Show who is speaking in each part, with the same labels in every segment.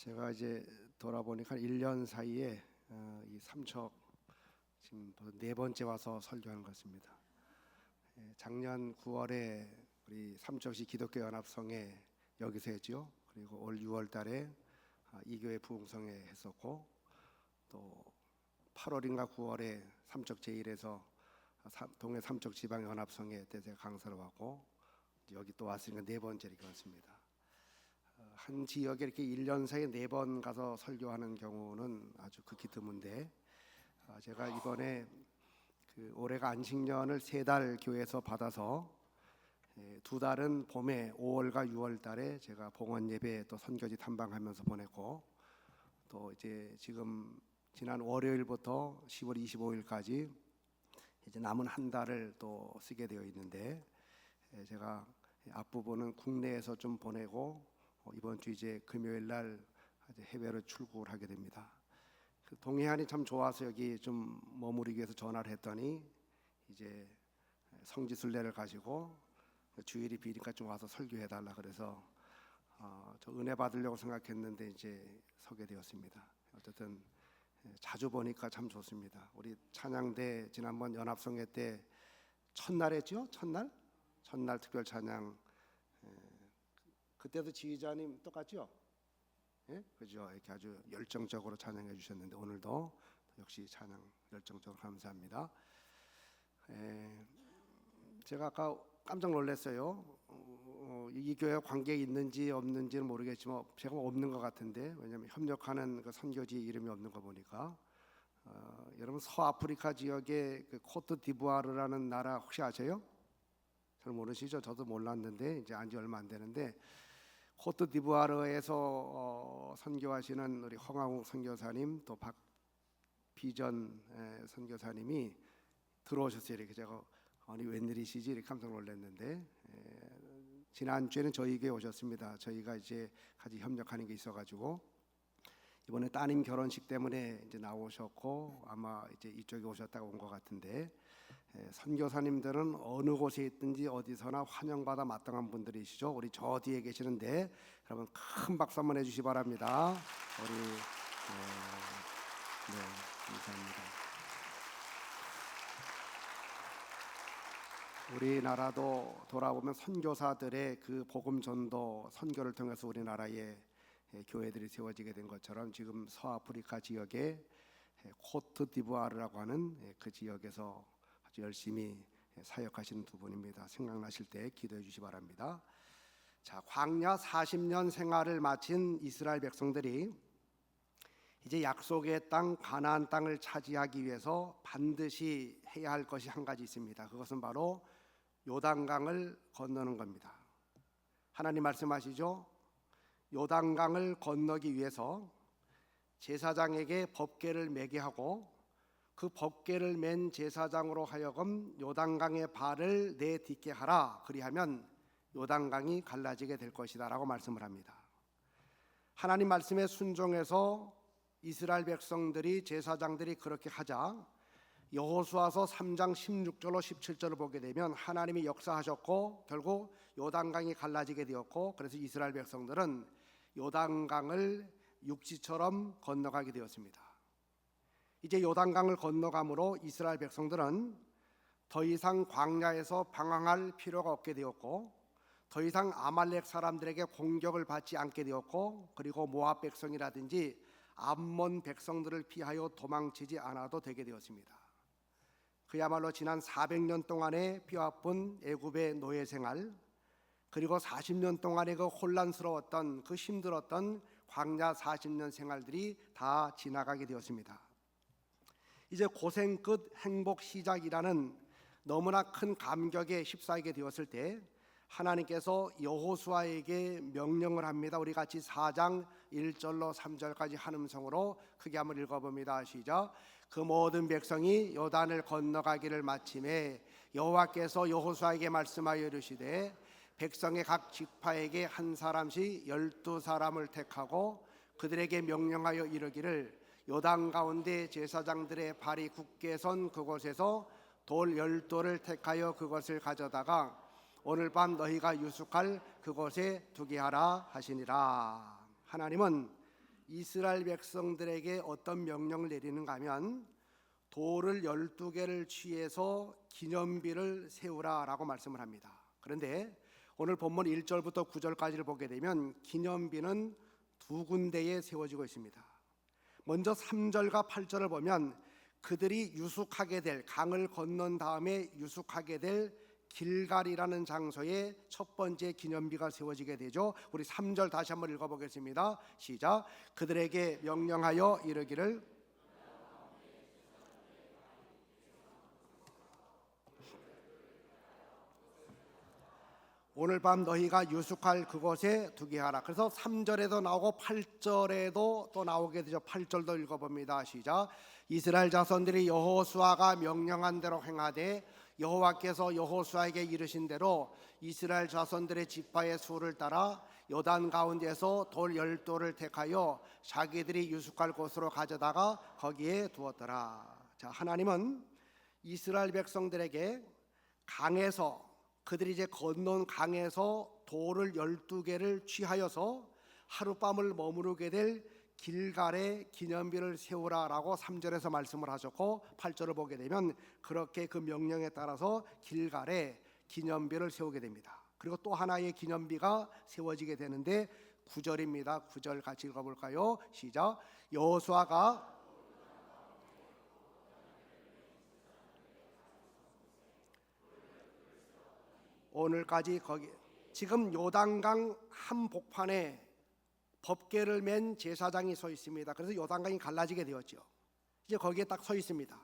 Speaker 1: 제가 이제 돌아보니까 1년 사이에 이 삼척 지금 네 번째 와서 설교하는 것 같습니다. 작년 9월에 우리 삼척시 기독교 연합성회 여기서 했죠. 그리고 올 6월 달에 이교회 부흥성회 했었고, 또 8월인가 9월에 삼척 제1에서 동해 삼척 지방 연합성회 때 제가 강사를 하고, 여기 또 왔으니까 네 번째 이렇게 왔습니다. 한 지역에 이렇게 1년 사이에 4번 가서 설교하는 경우는 아주 극히 드문데, 제가 이번에 올해가 안식년을 3달 교회에서 받아서 2달은 봄에 5월과 6월 달에 제가 봉헌 예배 또 선교지 탐방하면서 보냈고, 또 이제 지금 지난 월요일부터 10월 25일까지 이제 남은 한 달을 또 쓰게 되어 있는데, 제가 앞부분은 국내에서 좀 보내고 이번 주 이제 금요일 날 해외로 출국을 하게 됩니다. 동해안이 참 좋아서 여기 좀 머무르기 위해서 전화를 했더니 이제 성지순례를 가지고 주일이 비니까 좀 와서 설교해 달라 그래서 저 은혜 받으려고 생각했는데 이제 서게 되었습니다. 어쨌든 자주 보니까 참 좋습니다. 우리 찬양대 지난번 연합성회 때 첫날 했죠? 첫날 특별 찬양. 그때도 지휘자님 똑같죠? 예? 그죠? 이렇게 아주 열정적으로 찬양해 주셨는데 오늘도 역시 찬양 열정적으로 감사합니다. 제가 아까 깜짝 놀랐어요. 이 교회 관계 있는지 없는지는 모르겠지만 제가 없는 것 같은데, 왜냐하면 협력하는 그 선교지 이름이 없는 거 보니까 여러분 서아프리카 지역의 그 코트디부아르라는 나라 혹시 아세요? 잘 모르시죠? 저도 몰랐는데 이제 안지 얼마 안 되는데 코트디부아르에서 선교하시는 우리 홍항욱 선교사님 또 박비전 선교사님이 들어오셨어요. 이렇게 제가 아니 웬일이시지 이렇게 깜짝 놀랐는데, 지난주에는 저희 교회 오셨습니다. 저희가 이제 같이 협력하는 게 있어가지고 이번에 따님 결혼식 때문에 이제 나오셨고 아마 이제 이쪽에 오셨다가 온 것 같은데, 선교사님들은 어느 곳에 있든지 어디서나 환영받아 마땅한 분들이시죠. 우리 저 뒤에 계시는데 여러분 큰 박수 한번 해주시기 바랍니다. 우리 감사합니다. 우리나라도 돌아보면 선교사들의 그 복음 전도 선교를 통해서 우리나라에 교회들이 세워지게 된 것처럼 지금 서아프리카 지역에 코트디부아르라고 하는 그 지역에서 아주 열심히 사역하시는 두 분입니다. 생각나실 때 기도해 주시기 바랍니다. 자, 광야 40년 생활을 마친 이스라엘 백성들이 이제 약속의 땅 가나안 땅을 차지하기 위해서 반드시 해야 할 것이 한 가지 있습니다. 그것은 바로 요단강을 건너는 겁니다. 하나님 말씀하시죠. 요단강을 건너기 위해서 제사장에게 법궤를 매게 하고 그 법궤를 맨 제사장으로 하여금 요단강의 발을 내딛게 하라. 그리하면 요단강이 갈라지게 될 것이다 라고 말씀을 합니다. 하나님 말씀에 순종해서 이스라엘 백성들이 제사장들이 그렇게 하자 여호수아서 3장 16절로 17절을 보게 되면 하나님이 역사하셨고 결국 요단강이 갈라지게 되었고, 그래서 이스라엘 백성들은 요단강을 육지처럼 건너가게 되었습니다. 이제 요단강을 건너감으로 이스라엘 백성들은 더 이상 광야에서 방황할 필요가 없게 되었고, 더 이상 아말렉 사람들에게 공격을 받지 않게 되었고, 그리고 모압 백성이라든지 암몬 백성들을 피하여 도망치지 않아도 되게 되었습니다. 그야말로 지난 400년 동안의 뼈아픈 애굽의 노예 생활, 그리고 40년 동안의 그 혼란스러웠던 그 힘들었던 광야 40년 생활들이 다 지나가게 되었습니다. 이제 고생 끝 행복 시작이라는 너무나 큰 감격에 휩싸이게 되었을 때 하나님께서 여호수아에게 명령을 합니다. 우리 같이 4장 1절로 3절까지 한 음성으로 크게 한번 읽어봅니다. 시작. 그 모든 백성이 요단을 건너가기를 마침에 여호와께서 여호수아에게 말씀하여 이르시되 백성의 각 지파에게 한 사람씩 12사람을 택하고 그들에게 명령하여 이르기를 요단 가운데 제사장들의 발이 굳게 선 그곳에서 돌 12돌을 택하여 그것을 가져다가 오늘 밤 너희가 유숙할 그곳에 두게 하라 하시니라. 하나님은 이스라엘 백성들에게 어떤 명령을 내리는가 하면 돌을 12개를 취해서 기념비를 세우라라고 말씀을 합니다. 그런데 오늘 본문 1절부터 9절까지를 보게 되면 기념비는 두 군데에 세워지고 있습니다. 먼저 3절과 8절을 보면 그들이 유숙하게 될, 강을 건넌 다음에 유숙하게 될 길갈이라는 장소에 첫 번째 기념비가 세워지게 되죠. 우리 3절 다시 한번 읽어보겠습니다. 시작. 그들에게 명령하여 이르기를 오늘 밤 너희가 유숙할 그곳에 두게 하라. 그래서 3절에도 나오고 8절에도 또 나오게 되죠. 8절도 읽어봅니다. 시작. 이스라엘 자손들이 여호수아가 명령한 대로 행하되 여호와께서 여호수아에게 이르신 대로 이스라엘 자손들의 지파의 수를 따라 요단 가운데서 돌 12돌을 택하여 자기들이 유숙할 곳으로 가져다가 거기에 두었더라. 자, 하나님은 이스라엘 백성들에게 강에서 그들이 이제 건넌 강에서 돌을 12개를 취하여서 하룻밤을 머무르게 될 길갈에 기념비를 세우라라고 3절에서 말씀을 하셨고 8절을 보게 되면 그렇게 그 명령에 따라서 길갈에 기념비를 세우게 됩니다. 그리고 또 하나의 기념비가 세워지게 되는데 9절입니다. 9절 같이 읽어볼까요? 시작. 여호수아가 오늘까지 거기 지금 요단강 한복판에 법궤를 맨 제사장이 서 있습니다. 그래서 요단강이 갈라지게 되었죠. 이제 거기에 딱 서 있습니다.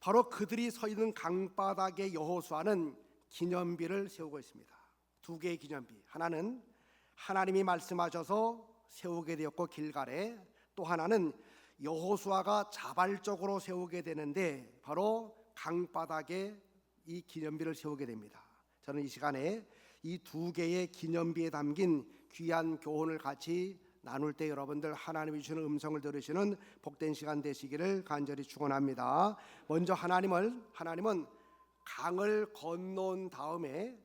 Speaker 1: 바로 그들이 서 있는 강바닥에 여호수아는 기념비를 세우고 있습니다. 두 개의 기념비. 하나는 하나님이 말씀하셔서 세우게 되었고 길갈에, 또 하나는 여호수아가 자발적으로 세우게 되는데 바로 강바닥에 이 기념비를 세우게 됩니다. 저는 이 시간에 이 두 개의 기념비에 담긴 귀한 교훈을 같이 나눌 때 여러분들 하나님이 주시는 음성을 들으시는 복된 시간 되시기를 간절히 축원합니다. 먼저 하나님은 강을 건너온 다음에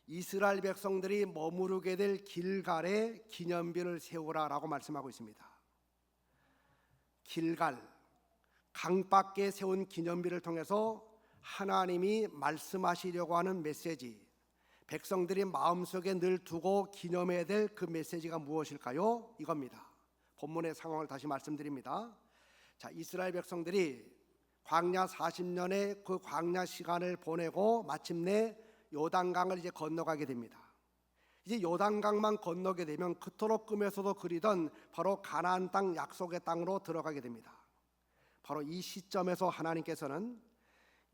Speaker 1: 이스라엘 백성들이 머무르게 될 길갈에 기념비를 세우라라고 말씀하고 있습니다. 길갈, 강 밖에 세운 기념비를 통해서 하나님이 말씀하시려고 하는 메시지, 백성들이 마음속에 늘 두고 기념해야 될 그 메시지가 무엇일까요? 이겁니다. 본문의 상황을 다시 말씀드립니다. 자, 이스라엘 백성들이 광야 40년의 그 광야 시간을 보내고 마침내 요단강을 이제 건너가게 됩니다. 이제 요단강만 건너게 되면 그토록 꿈에서도 그리던 바로 가나안 땅, 약속의 땅으로 들어가게 됩니다. 바로 이 시점에서 하나님께서는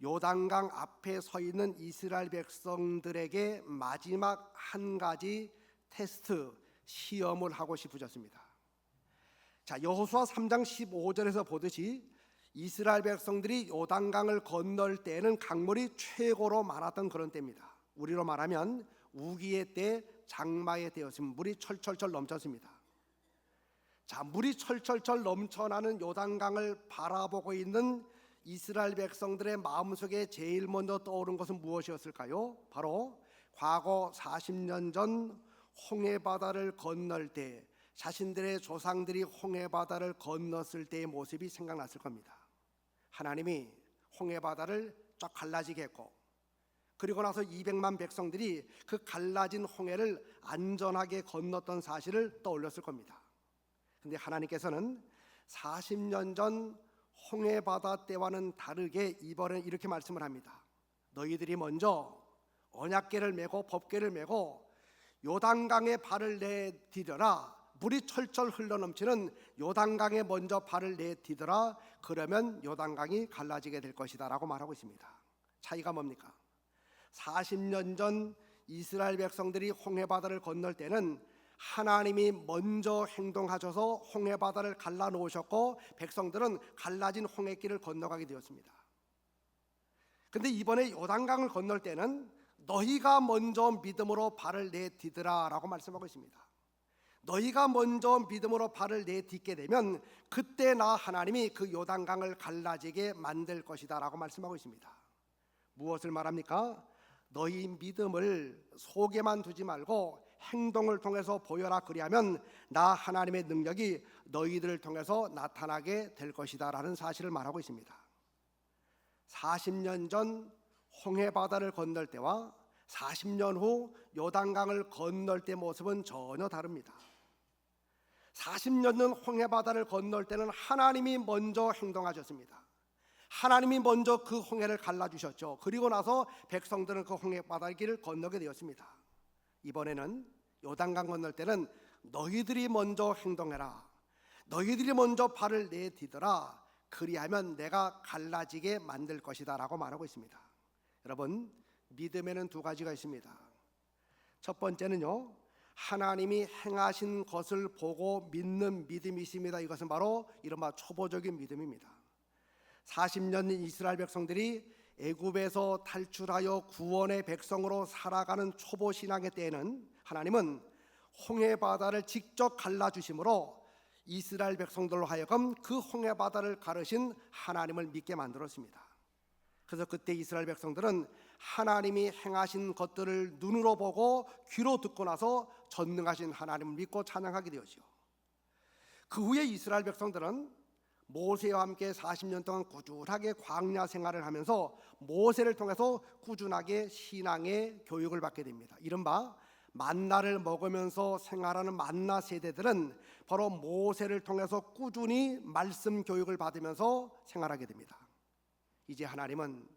Speaker 1: 요단강 앞에 서 있는 이스라엘 백성들에게 마지막 한 가지 테스트, 시험을 하고 싶으셨습니다. 자, 여호수아 3장 15절에서 보듯이 이스라엘 백성들이 요단강을 건널 때는 강물이 최고로 많았던 그런 때입니다. 우리로 말하면 우기의 때, 장마의 때였으면 물이 철철철 넘쳤습니다. 자, 물이 철철철 넘쳐나는 요단강을 바라보고 있는 이스라엘 백성들의 마음속에 제일 먼저 떠오른 것은 무엇이었을까요? 바로 과거 40년 전 홍해바다를 건널 때 자신들의 조상들이 홍해바다를 건넜을 때의 모습이 생각났을 겁니다. 하나님이 홍해바다를 쫙 갈라지게 했고, 그리고 나서 200만 백성들이 그 갈라진 홍해를 안전하게 건넜던 사실을 떠올렸을 겁니다. 그런데 하나님께서는 40년 전 홍해바다 때와는 다르게 이번엔 이렇게 말씀을 합니다. 너희들이 먼저 언약궤를 메고 법궤를 메고 요단강에 발을 내디뎌라. 물이 철철 흘러넘치는 요단강에 먼저 발을 내디뎌라. 그러면 요단강이 갈라지게 될 것이다 라고 말하고 있습니다. 차이가 뭡니까? 40년 전 이스라엘 백성들이 홍해바다를 건널 때는 하나님이 먼저 행동하셔서 홍해바다를 갈라놓으셨고 백성들은 갈라진 홍해길을 건너가게 되었습니다. 그런데 이번에 요단강을 건널 때는 너희가 먼저 믿음으로 발을 내디드라 라고 말씀하고 있습니다. 너희가 먼저 믿음으로 발을 내딛게 되면 그때 나 하나님이 그 요단강을 갈라지게 만들 것이다 라고 말씀하고 있습니다. 무엇을 말합니까? 너희 믿음을 속에만 두지 말고 행동을 통해서 보여라. 그리하면 나 하나님의 능력이 너희들을 통해서 나타나게 될 것이다 라는 사실을 말하고 있습니다. 40년 전 홍해바다를 건널 때와 40년 후 요단강을 건널 때 모습은 전혀 다릅니다. 40년 전 홍해바다를 건널 때는 하나님이 먼저 행동하셨습니다. 하나님이 먼저 그 홍해를 갈라주셨죠. 그리고 나서 백성들은 그 홍해바다의 길을 건너게 되었습니다. 이번에는 요단강 건널 때는 너희들이 먼저 행동해라. 너희들이 먼저 발을 내디뎌라. 그리하면 내가 갈라지게 만들 것이다 라고 말하고 있습니다. 여러분, 믿음에는 두 가지가 있습니다. 첫 번째는요, 하나님이 행하신 것을 보고 믿는 믿음이 있습니다. 이것은 바로 이른바 초보적인 믿음입니다. 40년 이스라엘 백성들이 애굽에서 탈출하여 구원의 백성으로 살아가는 초보 신앙의 때에는 하나님은 홍해 바다를 직접 갈라주심으로 이스라엘 백성들로 하여금 그 홍해 바다를 가르신 하나님을 믿게 만들었습니다. 그래서 그때 이스라엘 백성들은 하나님이 행하신 것들을 눈으로 보고 귀로 듣고 나서 전능하신 하나님을 믿고 찬양하게 되었죠. 그 후에 이스라엘 백성들은 모세와 함께 40년 동안 꾸준하게 광야 생활을 하면서 모세를 통해서 꾸준하게 신앙의 교육을 받게 됩니다. 이른바 만나를 먹으면서 생활하는 만나 세대들은 바로 모세를 통해서 꾸준히 말씀 교육을 받으면서 생활하게 됩니다. 이제 하나님은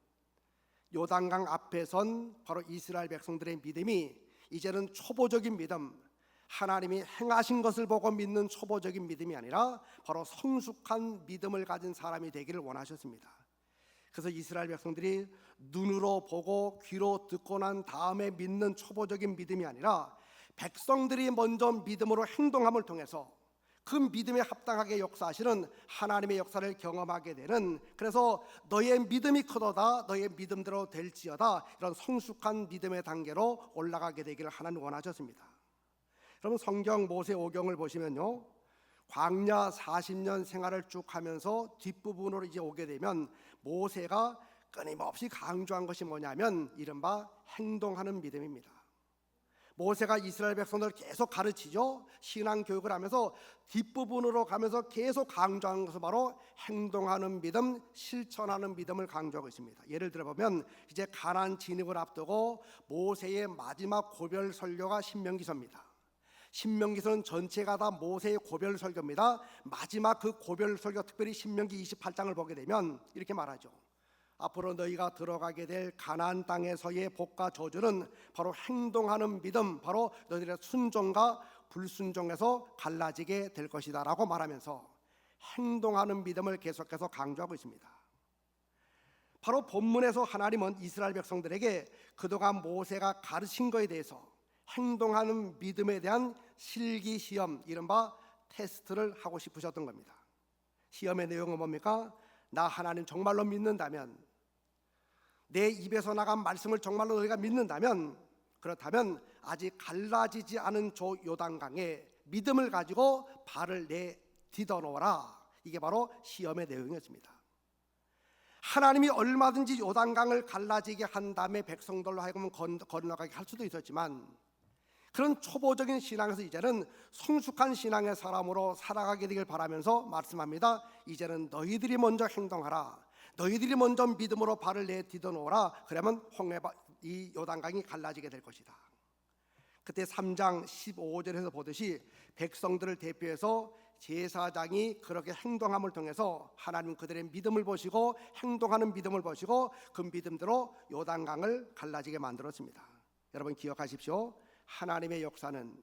Speaker 1: 요단강 앞에 선 바로 이스라엘 백성들의 믿음이 이제는 초보적인 믿음, 하나님이 행하신 것을 보고 믿는 초보적인 믿음이 아니라 바로 성숙한 믿음을 가진 사람이 되기를 원하셨습니다. 그래서 이스라엘 백성들이 눈으로 보고 귀로 듣고 난 다음에 믿는 초보적인 믿음이 아니라 백성들이 먼저 믿음으로 행동함을 통해서 그 믿음에 합당하게 역사하시는 하나님의 역사를 경험하게 되는, 그래서 너의 믿음이 크도다 너의 믿음대로 될지어다, 이런 성숙한 믿음의 단계로 올라가게 되기를 하나님 원하셨습니다. 여러분, 성경 모세오경을 보시면요, 광야 40년 생활을 쭉 하면서 뒷부분으로 이제 오게 되면 모세가 끊임없이 강조한 것이 뭐냐면 이른바 행동하는 믿음입니다. 모세가 이스라엘 백성들을 계속 가르치죠. 신앙 교육을 하면서 뒷부분으로 가면서 계속 강조하는 것은 바로 행동하는 믿음, 실천하는 믿음을 강조하고 있습니다. 예를 들어 보면 이제 가나안 진입을 앞두고 모세의 마지막 고별 설교가 신명기서입니다. 신명기서는 전체가 다 모세의 고별 설교입니다. 마지막 그 고별 설교, 특별히 신명기 28장을 보게 되면 이렇게 말하죠. 앞으로 너희가 들어가게 될 가나안 땅에서의 복과 저주는 바로 행동하는 믿음, 바로 너희들의 순종과 불순종에서 갈라지게 될 것이다 라고 말하면서 행동하는 믿음을 계속해서 강조하고 있습니다. 바로 본문에서 하나님은 이스라엘 백성들에게 그동안 모세가 가르친 것에 대해서 행동하는 믿음에 대한 실기시험, 이른바 테스트를 하고 싶으셨던 겁니다. 시험의 내용은 뭡니까? 나 하나님 정말로 믿는다면, 내 입에서 나간 말씀을 정말로 너희가 믿는다면, 그렇다면 아직 갈라지지 않은 저 요단강에 믿음을 가지고 발을 내딛어 놓아라. 이게 바로 시험의 내용이었습니다. 하나님이 얼마든지 요단강을 갈라지게 한 다음에 백성들로 하여금 건너가게 할 수도 있었지만, 그런 초보적인 신앙에서 이제는 성숙한 신앙의 사람으로 살아가게 되길 바라면서 말씀합니다. 이제는 너희들이 먼저 행동하라. 너희들이 먼저 믿음으로 발을 내딛어 놓으라. 그러면 이 요단강이 갈라지게 될 것이다. 그때 3장 15절에서 보듯이 백성들을 대표해서 제사장이 그렇게 행동함을 통해서 하나님 그들의 믿음을 보시고 행동하는 믿음을 보시고 그 믿음대로 요단강을 갈라지게 만들었습니다. 여러분 기억하십시오. 하나님의 역사는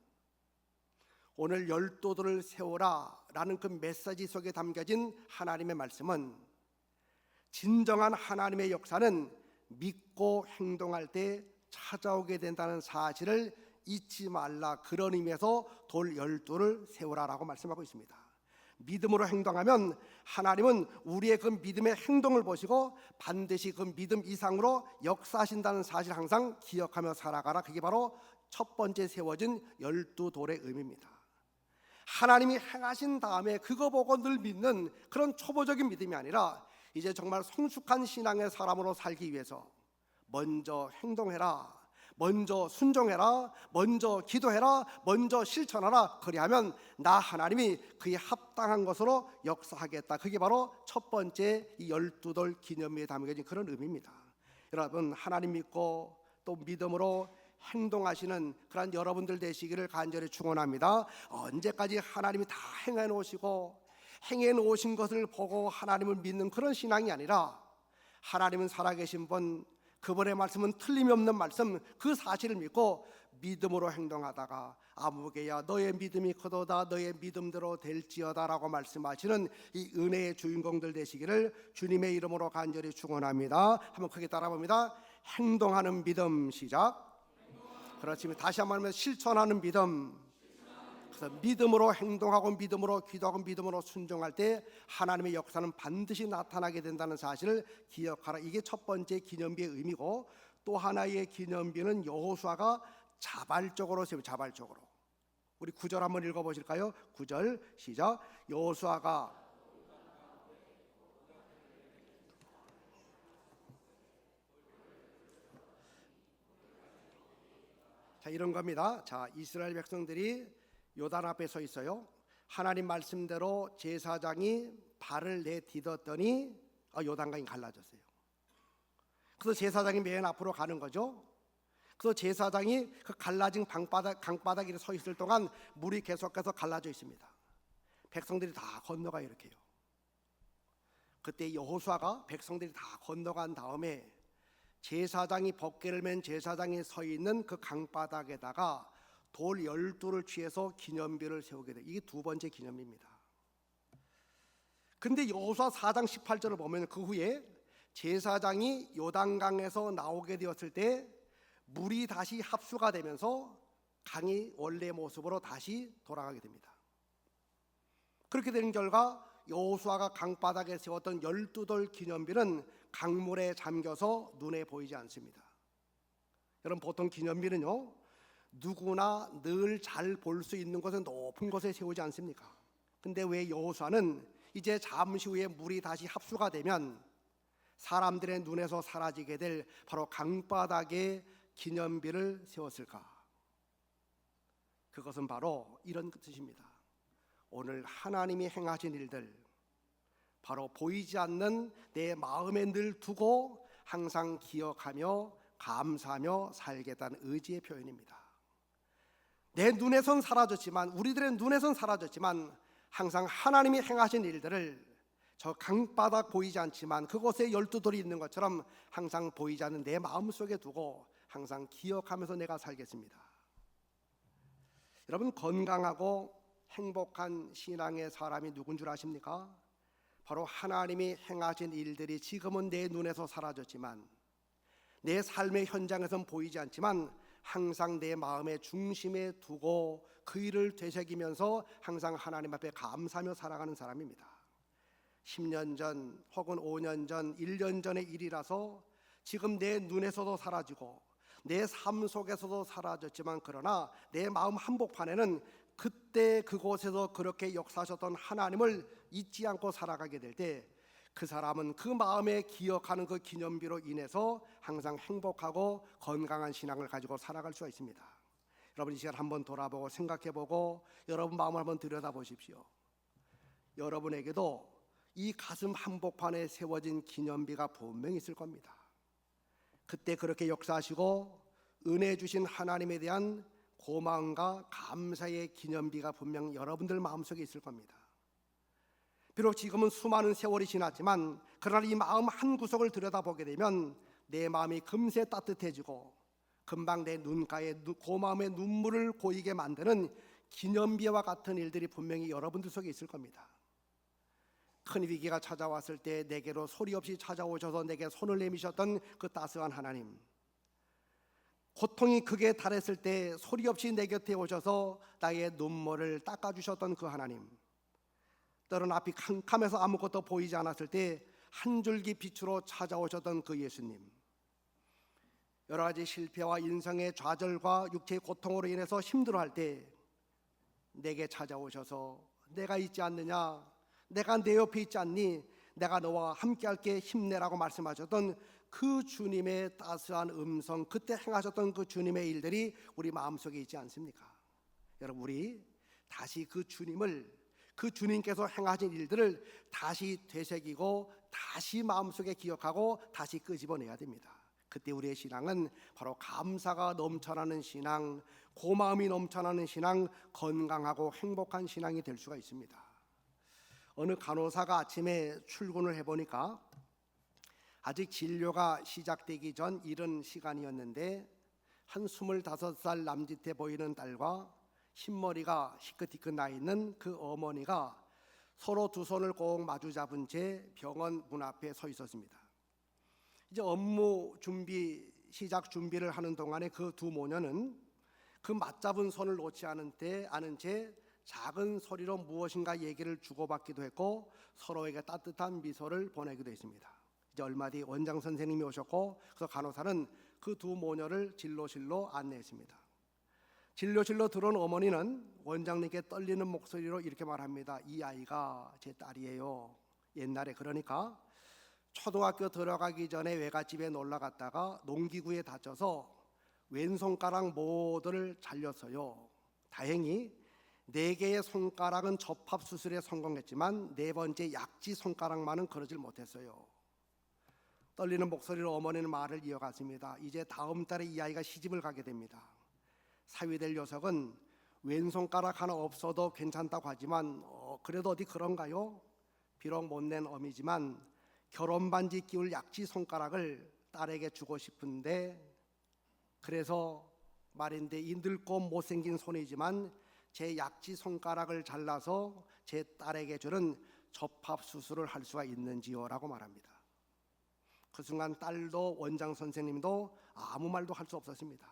Speaker 1: 오늘 열도들을 세우라 라는 그 메시지 속에 담겨진 하나님의 말씀은, 진정한 하나님의 역사는 믿고 행동할 때 찾아오게 된다는 사실을 잊지 말라, 그런 의미에서 돌 12를 세우라라고 말씀하고 있습니다. 믿음으로 행동하면 하나님은 우리의 그 믿음의 행동을 보시고 반드시 그 믿음 이상으로 역사하신다는 사실을 항상 기억하며 살아가라. 그게 바로 첫 번째 세워진 12돌의 의미입니다. 하나님이 행하신 다음에 그거 보고 늘 믿는 그런 초보적인 믿음이 아니라 이제 정말 성숙한 신앙의 사람으로 살기 위해서 먼저 행동해라. 먼저 순종해라, 먼저 기도해라, 먼저 실천하라. 그리하면 나 하나님이 그에 합당한 것으로 역사하겠다. 그게 바로 첫 번째 이 12돌 기념비에 담겨진 그런 의미입니다. 여러분, 하나님 믿고 또 믿음으로 행동하시는 그런 여러분들 되시기를 간절히 축원합니다. 언제까지 하나님이 다 행해 놓으시고 행해 놓으신 것을 보고 하나님을 믿는 그런 신앙이 아니라, 하나님은 살아계신 분, 그분의 말씀은 틀림이 없는 말씀, 그 사실을 믿고 믿음으로 행동하다가 아무개야 너의 믿음이 크도다, 너의 믿음대로 될지어다 라고 말씀하시는 이 은혜의 주인공들 되시기를 주님의 이름으로 간절히 축원합니다. 한번 크게 따라봅니다. 행동하는 믿음. 시작. 그렇지만 다시 한번 하면 실천하는 믿음. 그래서 믿음으로 행동하고 믿음으로 기도하고 믿음으로 순종할 때 하나님의 역사는 반드시 나타나게 된다는 사실을 기억하라. 이게 첫 번째 기념비의 의미고, 또 하나의 기념비는 여호수아가 자발적으로 세워. 자발적으로. 우리 9절 한번 읽어보실까요? 9절 시작. 여호수아가 자, 이런 겁니다. 자, 이스라엘 백성들이 요단 앞에 서 있어요. 하나님 말씀대로 제사장이 발을 내딛었더니 요단강이 갈라졌어요. 그래서 제사장이 맨 앞으로 가는 거죠. 그래서 제사장이 그 갈라진 강바닥에 서 있을 동안 물이 계속해서 갈라져 있습니다. 백성들이 다 건너가 이렇게요. 그때 여호수아가 백성들이 다 건너간 다음에 제사장이 법궤를 맨 제사장이 서 있는 그 강바닥에다가 돌 12를 취해서 기념비를 세우게 돼. 이게 두 번째 기념비입니다. 근데 여호수아 4장 18절을 보면 그 후에 제사장이 요단강에서 나오게 되었을 때 물이 다시 합수가 되면서 강이 원래 모습으로 다시 돌아가게 됩니다. 그렇게 된 결과 여호수아가 강바닥에 세웠던 12돌 기념비는 강물에 잠겨서 눈에 보이지 않습니다. 여러분, 보통 기념비는요, 누구나 늘 잘 볼 수 있는 곳에 높은 곳에 세우지 않습니까? 근데 왜 여호수아는 이제 잠시 후에 물이 다시 합수가 되면 사람들의 눈에서 사라지게 될 바로 강바닥에 기념비를 세웠을까? 그것은 바로 이런 뜻입니다. 오늘 하나님이 행하신 일들, 바로 보이지 않는 내 마음에 늘 두고 항상 기억하며 감사하며 살겠다는 의지의 표현입니다. 내 눈에선 사라졌지만, 우리들의 눈에선 사라졌지만 항상 하나님이 행하신 일들을 저 강바닥 보이지 않지만 그곳에 12돌이 있는 것처럼 항상 보이지 않는 내 마음속에 두고 항상 기억하면서 내가 살겠습니다. 여러분, 건강하고 행복한 신앙의 사람이 누군 줄 아십니까? 바로 하나님이 행하신 일들이 지금은 내 눈에서 사라졌지만, 내 삶의 현장에선 보이지 않지만 항상 내 마음의 중심에 두고 그 일을 되새기면서 항상 하나님 앞에 감사하며 살아가는 사람입니다. 10년 전 혹은 5년 전, 1년 전의 일이라서 지금 내 눈에서도 사라지고 내 삶 속에서도 사라졌지만, 그러나 내 마음 한복판에는 그때 그곳에서 그렇게 역사하셨던 하나님을 잊지 않고 살아가게 될 때 그 사람은 그 마음에 기억하는 그 기념비로 인해서 항상 행복하고 건강한 신앙을 가지고 살아갈 수가 있습니다. 여러분, 이 시간 한번 돌아보고 생각해보고 여러분 마음을 한번 들여다보십시오. 여러분에게도 이 가슴 한복판에 세워진 기념비가 분명히 있을 겁니다. 그때 그렇게 역사하시고 은혜 주신 하나님에 대한 고마움과 감사의 기념비가 분명 여러분들 마음속에 있을 겁니다. 비록 지금은 수많은 세월이 지났지만, 그러나 이 마음 한 구석을 들여다보게 되면 내 마음이 금세 따뜻해지고 금방 내 눈가에 고마움의 눈물을 고이게 만드는 기념비와 같은 일들이 분명히 여러분들 속에 있을 겁니다. 큰 위기가 찾아왔을 때 내게로 소리 없이 찾아오셔서 내게 손을 내미셨던 그 따스한 하나님, 고통이 극에 달했을 때 소리 없이 내 곁에 오셔서 나의 눈물을 닦아주셨던 그 하나님, 때론 앞이 캄캄해서 아무것도 보이지 않았을 때 한 줄기 빛으로 찾아오셨던 그 예수님, 여러 가지 실패와 인생의 좌절과 육체의 고통으로 인해서 힘들어할 때 내게 찾아오셔서 내가 있지 않느냐, 내가 내 옆에 있지 않니, 내가 너와 함께할게, 힘내라고 말씀하셨던 그 주님의 따스한 음성, 그때 행하셨던 그 주님의 일들이 우리 마음속에 있지 않습니까? 여러분, 우리 다시 그 주님을, 그 주님께서 행하신 일들을 다시 되새기고 다시 마음속에 기억하고 다시 끄집어내야 됩니다. 그때 우리의 신앙은 바로 감사가 넘쳐나는 신앙, 고마움이 넘쳐나는 신앙, 건강하고 행복한 신앙이 될 수가 있습니다. 어느 간호사가 아침에 출근을 해보니까 아직 진료가 시작되기 전 이른 시간이었는데 한 25살 남짓해 보이는 딸과 흰머리가 희끗희끗 나 있는 그 어머니가 서로 두 손을 꼭 마주 잡은 채 병원 문 앞에 서 있었습니다. 이제 업무 준비, 시작 준비를 하는 동안에 그 두 모녀는 그 맞잡은 손을 놓지 않은 채 작은 소리로 무엇인가 얘기를 주고받기도 했고 서로에게 따뜻한 미소를 보내기도 했습니다. 이제 얼마 뒤 원장 선생님이 오셨고 그래서 간호사는 그 두 모녀를 진료실로 안내했습니다. 진료실로 들어온 어머니는 원장님께 떨리는 목소리로 이렇게 말합니다. 이 아이가 제 딸이에요. 옛날에 그러니까 초등학교 들어가기 전에 외갓집에 놀러 갔다가 농기구에 다쳐서 왼손가락 모두를 잘렸어요. 다행히 4개의 손가락은 접합 수술에 성공했지만 4번째 약지 손가락만은 그러질 못했어요. 떨리는 목소리로 어머니는 말을 이어갔습니다. 이제 다음 달에 이 아이가 시집을 가게 됩니다. 사위될 녀석은 왼손가락 하나 없어도 괜찮다고 하지만 그래도 어디 그런가요? 비록 못낸 어미지만 결혼 반지 끼울 약지 손가락을 딸에게 주고 싶은데 그래서 말인데 이 늙고 못생긴 손이지만 제 약지 손가락을 잘라서 제 딸에게 주는 접합 수술을 할 수가 있는지요? 라고 말합니다. 그 순간 딸도 원장 선생님도 아무 말도 할 수 없었습니다.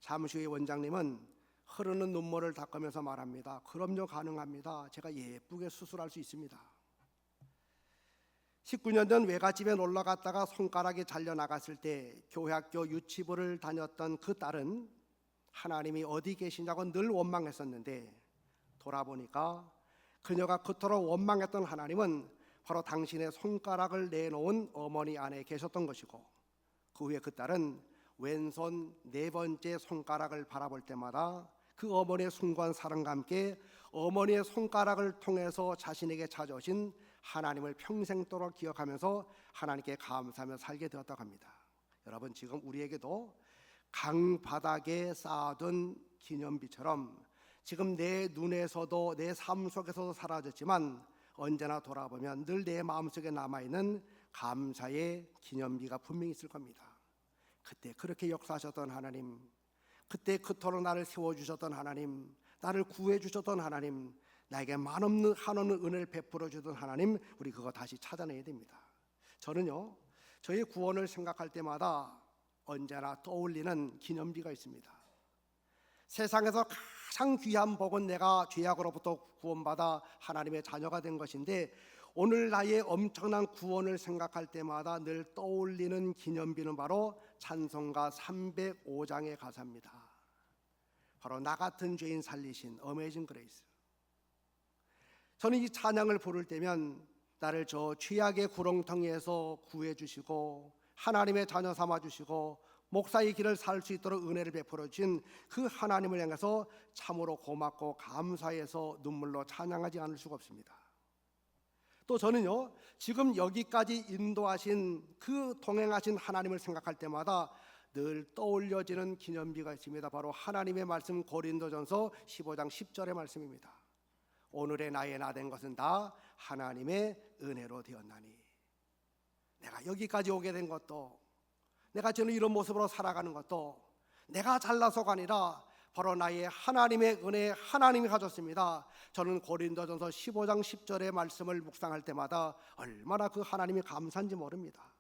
Speaker 1: 잠시 후에 원장님은 흐르는 눈물을 닦으면서 말합니다. 그럼요, 가능합니다. 제가 예쁘게 수술할 수 있습니다. 19년 전 외갓집에 놀러 갔다가 손가락이 잘려나갔을 때 교회 학교 유치부를 다녔던 그 딸은 하나님이 어디 계시냐고 늘 원망했었는데 돌아보니까 그녀가 그토록 원망했던 하나님은 바로 당신의 손가락을 내놓은 어머니 안에 계셨던 것이고 그 후에 그 딸은 왼손 4번째 손가락을 바라볼 때마다 그 어머니의 숭고한 사랑과 함께 어머니의 손가락을 통해서 자신에게 찾아오신 하나님을 평생도록 기억하면서 하나님께 감사하며 살게 되었다고 합니다. 여러분, 지금 우리에게도 강바닥에 쌓아둔 기념비처럼 지금 내 눈에서도 내 삶 속에서도 사라졌지만 언제나 돌아보면 늘 내 마음속에 남아있는 감사의 기념비가 분명히 있을 겁니다. 그때 그렇게 역사하셨던 하나님, 그때 그토록 나를 세워주셨던 하나님, 나를 구해주셨던 하나님, 나에게 한없는 은혜를 베풀어 주던 하나님, 우리 그거 다시 찾아내야 됩니다. 저는요, 저의 구원을 생각할 때마다 언제나 떠올리는 기념비가 있습니다. 세상에서 가장 귀한 복은 내가 죄악으로부터 구원받아 하나님의 자녀가 된 것인데 오늘 나의 엄청난 구원을 생각할 때마다 늘 떠올리는 기념비는 바로 찬송가 305장의 가사입니다. 바로 나 같은 죄인 살리신 어메이징 그레이스. 저는 이 찬양을 부를 때면 나를 저 죄악의 구렁텅이에서 구해주시고 하나님의 자녀 삼아주시고 목사의 길을 살 수 있도록 은혜를 베풀어 주신 그 하나님을 향해서 참으로 고맙고 감사해서 눈물로 찬양하지 않을 수가 없습니다. 또 저는요, 지금 여기까지 인도하신 그 동행하신 하나님을 생각할 때마다 늘 떠올려지는 기념비가 있습니다. 바로 하나님의 말씀 고린도전서 15장 10절의 말씀입니다. 오늘의 나의 나 된 것은 다 하나님의 은혜로 되었나니. 내가 여기까지 오게 된 것도, 내가 저는 이런 모습으로 살아가는 것도 내가 잘나서가 아니라 바로 나의 하나님의 은혜, 하나님이 가졌습니다. 저는 고린도전서 15장 10절의 말씀을 묵상할 때마다 얼마나 그 하나님이 감사한지 모릅니다.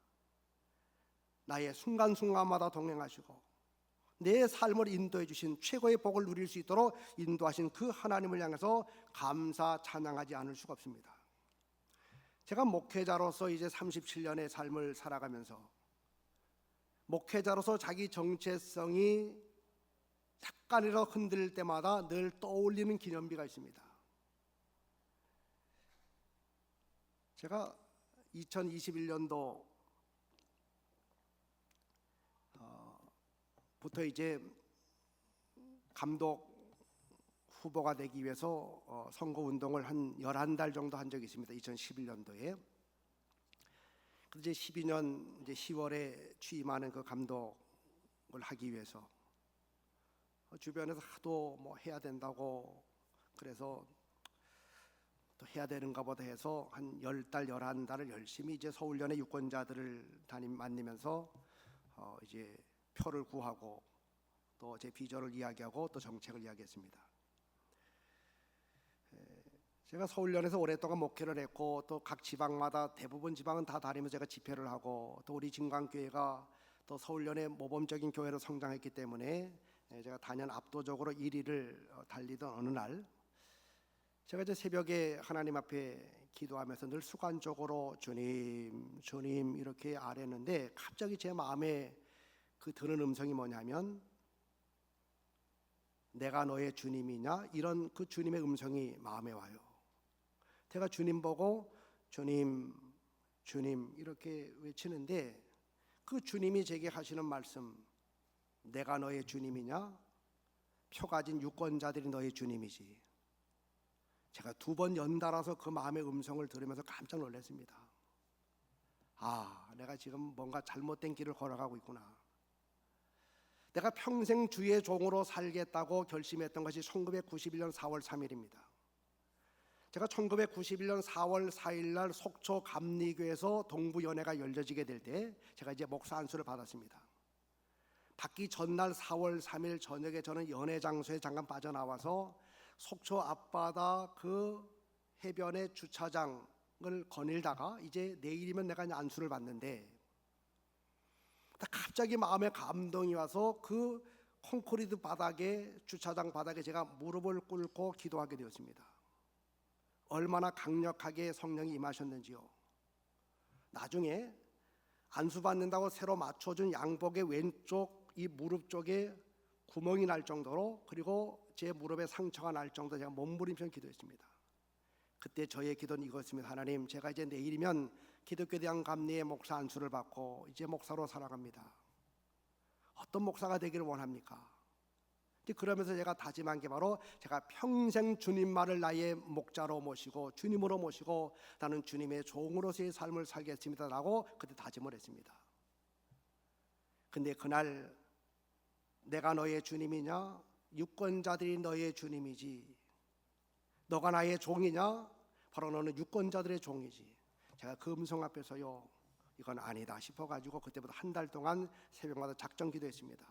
Speaker 1: 나의 순간순간마다 동행하시고 내 삶을 인도해 주신 최고의 복을 누릴 수 있도록 인도하신 그 하나님을 향해서 감사 찬양하지 않을 수가 없습니다. 제가 목회자로서 이제 37년의 삶을 살아가면서 목회자로서 자기 정체성이 약간이라도 흔들릴 때마다 늘 떠올리는 기념비가 있습니다. 제가 2021년도 이제 감독 후보가 되기 위해서 선거 운동을 한 11달 정도 한 적이 있습니다. 2011년도에. 그래서 이제 12년 이제 10월에 취임하는 그 감독을 하기 위해서 주변에서 하도 뭐 해야 된다고 그래서 또 해야 되는가 보다 해서 한 10달, 11달을 열심히 이제 서울연의 유권자들을 만나면서 이제 표를 구하고 또 제 비전을 이야기하고 또 정책을 이야기했습니다. 제가 서울연에서 오랫동안 목회를 했고 또 각 지방마다 대부분 지방은 다 다니면서 제가 집회를 하고 또 우리 진광교회가 또 서울연의 모범적인 교회로 성장했기 때문에 제가 단연 압도적으로 1위를 달리던 어느 날 제가 이제 새벽에 하나님 앞에 기도하면서 늘 수관적으로 주님, 주님 이렇게 아뢰는데 갑자기 제 마음에 그 드는 음성이 뭐냐면 내가 너의 주님이냐 이런 그 주님의 음성이 마음에 와요. 제가 주님 보고 주님, 주님 이렇게 외치는데 그 주님이 제게 하시는 말씀 내가 너의 주님이냐? 표 가진 유권자들이 너의 주님이지. 제가 2번 연달아서 그 마음의 음성을 들으면서 깜짝 놀랐습니다. 아, 내가 지금 뭔가 잘못된 길을 걸어가고 있구나. 내가 평생 주의 종으로 살겠다고 결심했던 것이 1991년 4월 3일입니다. 제가 1991년 4월 4일 날 속초 감리교에서 동부연회가 열려지게 될 때 제가 이제 목사 안수를 받았습니다. 받기 전날 4월 3일 저녁에 저는 연회 장소에 잠깐 빠져나와서 속초 앞바다 그 해변의 주차장을 거닐다가 이제 내일이면 내가 안수를 받는데 갑자기 마음에 감동이 와서 그 콘크리트 바닥에 주차장 바닥에 제가 무릎을 꿇고 기도하게 되었습니다. 얼마나 강력하게 성령이 임하셨는지요. 나중에 안수 받는다고 새로 맞춰준 양복의 왼쪽 이 무릎 쪽에 구멍이 날 정도로 그리고 제 무릎에 상처가 날 정도로 제가 몸부림쳐 기도했습니다. 그때 저의 기도는 이것입니다. 하나님, 제가 이제 내일이면 기독교 대학 감리의 목사 안수를 받고 이제 목사로 살아갑니다. 어떤 목사가 되기를 원합니까? 그러면서 제가 다짐한 게 바로 제가 평생 주님만을 나의 목자로 모시고 주님으로 모시고 나는 주님의 종으로서의 삶을 살겠습니다라고 그때 다짐을 했습니다. 근데 그날 내가 너의 주님이냐? 유권자들이 너의 주님이지. 너가 나의 종이냐? 바로 너는 유권자들의 종이지. 제가 그 음성 앞에서요 이건 아니다 싶어가지고 그때부터 한 달 동안 새벽마다 작정 기도했습니다.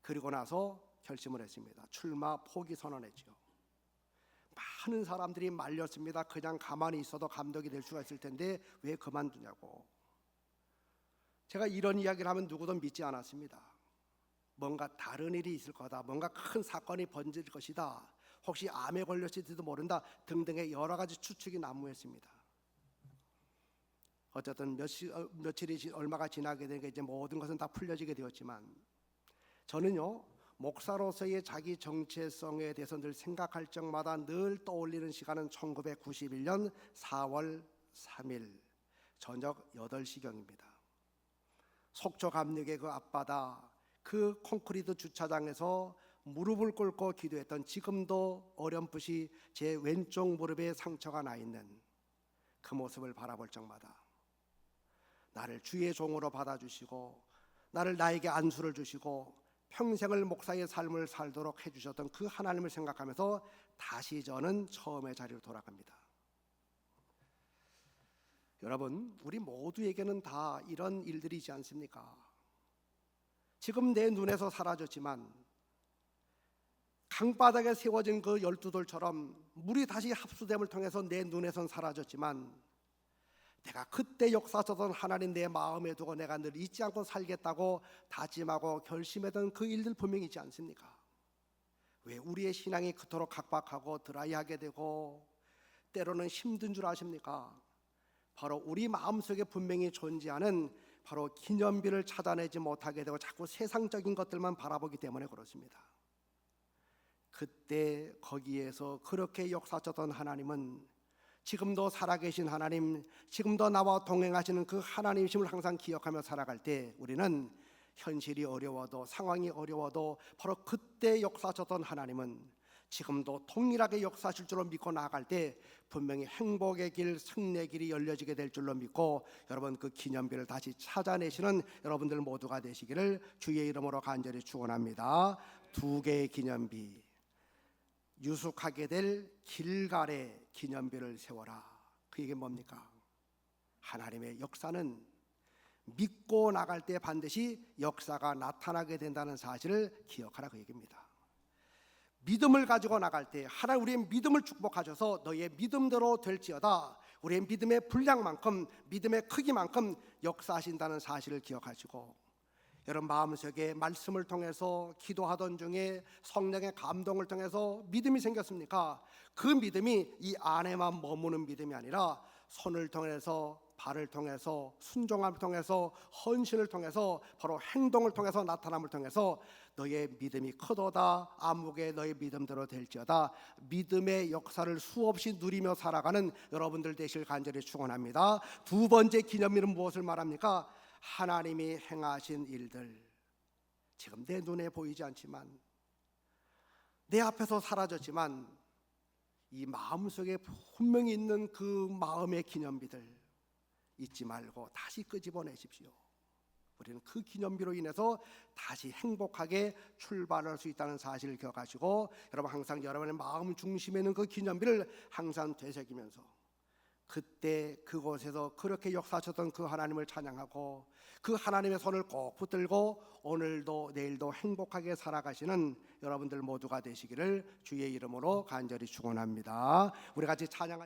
Speaker 1: 그리고 나서 결심을 했습니다. 출마 포기 선언했죠. 많은 사람들이 말렸습니다. 그냥 가만히 있어도 감독이 될 수가 있을 텐데 왜 그만두냐고. 제가 이런 이야기를 하면 누구도 믿지 않았습니다. 뭔가 다른 일이 있을 거다. 뭔가 큰 사건이 번질 것이다. 혹시 암에 걸렸을지도 모른다. 등등의 여러 가지 추측이 난무했습니다. 어쨌든 며칠이 얼마가 지나게 되니까 이제 모든 것은 다 풀려지게 되었지만 저는요 목사로서의 자기 정체성에 대해서 늘 생각할 적마다 늘 떠올리는 시간은 1991년 4월 3일 저녁 8시경입니다. 속초 감리교의 그 앞바다 그 콘크리트 주차장에서 무릎을 꿇고 기도했던 지금도 어렴풋이 제 왼쪽 무릎에 상처가 나 있는 그 모습을 바라볼 적마다 나를 주의 종으로 받아주시고 나를 나에게 안수를 주시고 평생을 목사의 삶을 살도록 해주셨던 그 하나님을 생각하면서 다시 저는 처음의 자리로 돌아갑니다. 여러분, 우리 모두에게는 다 이런 일들이 있지 않습니까? 지금 내 눈에서 사라졌지만 강바닥에 세워진 그 12돌처럼 물이 다시 합수됨을 통해서 내 눈에선 사라졌지만 내가 그때 역사하셨던 하나님 내 마음에 두고 내가 늘 잊지 않고 살겠다고 다짐하고 결심했던 그 일들 분명히 있지 않습니까? 왜 우리의 신앙이 그토록 각박하고 드라이하게 되고 때로는 힘든 줄 아십니까? 바로 우리 마음속에 분명히 존재하는 바로 기념비를 찾아내지 못하게 되고 자꾸 세상적인 것들만 바라보기 때문에 그렇습니다. 그때 거기에서 그렇게 역사하셨던 하나님은 지금도 살아계신 하나님, 지금도 나와 동행하시는 그 하나님이심을 항상 기억하며 살아갈 때 우리는 현실이 어려워도 상황이 어려워도 바로 그때 역사하셨던 하나님은 지금도 동일하게 역사하실 줄로 믿고 나아갈 때 분명히 행복의 길, 승리의 길이 열려지게 될 줄로 믿고 여러분 그 기념비를 다시 찾아내시는 여러분들 모두가 되시기를 주의 이름으로 간절히 축원합니다. 두 개의 기념비, 유숙하게 될 길갈의 기념비를 세워라. 그 얘기는 뭡니까? 하나님의 역사는 믿고 나갈 때 반드시 역사가 나타나게 된다는 사실을 기억하라, 그 얘기입니다. 믿음을 가지고 나갈 때 하나님 우리의 믿음을 축복하셔서 너희의 믿음대로 될지어다, 우리의 믿음의 분량만큼 믿음의 크기만큼 역사하신다는 사실을 기억하시고, 여러분 마음속에 말씀을 통해서 기도하던 중에 성령의 감동을 통해서 믿음이 생겼습니까? 그 믿음이 이 안에만 머무는 믿음이 아니라 손을 통해서, 발을 통해서, 순종함을 통해서, 헌신을 통해서, 바로 행동을 통해서, 나타남을 통해서 너의 믿음이 크도다, 아무개 너의 믿음대로 될지어다, 믿음의 역사를 수없이 누리며 살아가는 여러분들 되실 간절히 축원합니다. 두 번째 기념일은 무엇을 말합니까? 하나님이 행하신 일들, 지금 내 눈에 보이지 않지만, 내 앞에서 사라졌지만 이 마음속에 분명히 있는 그 마음의 기념비들 잊지 말고 다시 끄집어내십시오. 우리는 그 기념비로 인해서 다시 행복하게 출발할 수 있다는 사실을 기억하시고, 여러분 항상 여러분의 마음 중심에 있는 그 기념비를 항상 되새기면서 그때 그곳에서 그렇게 역사하셨던 그 하나님을 찬양하고 그 하나님의 손을 꼭 붙들고 오늘도 내일도 행복하게 살아가시는 여러분들 모두가 되시기를 주의 이름으로 간절히 축원합니다. 우리 같이 찬양하